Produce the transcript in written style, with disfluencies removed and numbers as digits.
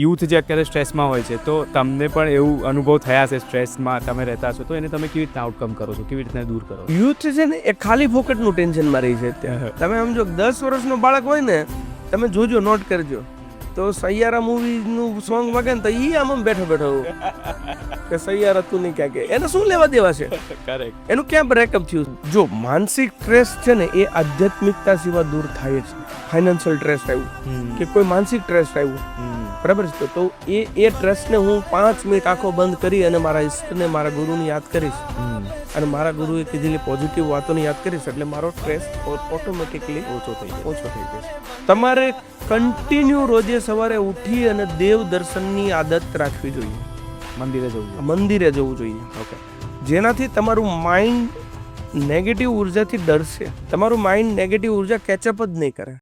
Youth જે અત્યારે સ્ટ્રેસમાં હોય છે તો તમને પણ એવું અનુભવ થયા છે સ્ટ્રેસમાં તમે રહેતા છો તો એને તમે કેવી રીતના આઉટકમ કરો છો, કેવી રીતના દૂર કરો છો? યુથ છે ને એ ખાલી ફોકટનું ટેન્શનમાં રહી છે અત્યારે. તમે સમજો 10 વર્ષનો બાળક હોય ને, તમે જોજો, નોટ કરજો, તો સૈયારા મૂવીનું સોંગ વાગે ને તો ઈ આમ બેઠો બેઠો કે સૈયારા તું નહીં ક્યાં કે એને શું લેવા દેવા છે? કરેક્ટ. એનું ક્યાં બ્રેકઅપ થયું? જો માનસિક સ્ટ્રેસ છે ને એ આધ્યાત્મિકતા સિવાય દૂર થાય છે. ફાઇનાન્શિયલ સ્ટ્રેસ આવ્યું કે કોઈ માનસિક સ્ટ્રેસ આવ્યું, બરાબર છે, તો એ સ્ટ્રેસને હું 5 મિનિટ આંખો બંધ કરી અને મારા ઈષ્ટને, મારા ગુરુને યાદ કરીશ અને મારા ગુરુએ કીધેલી પોઝિટિવ વાતોને યાદ કરીશ એટલે મારો સ્ટ્રેસ ઓટોમેટિકલી ઓછો થઈ જશે. તમારે કન્ટિન્યુ રોજે સવારે ઉઠી અને દેવ દર્શનની આદત રાખવી જોઈએ. મંદિરે જવું જોઈએ. ઓકે. જેનાથી તમારું માઇન્ડ નેગેટિવ ઉર્જાથી ડરશે. તમારું માઇન્ડ નેગેટિવ ઉર્જા કેચઅપ જ નહીં કરે.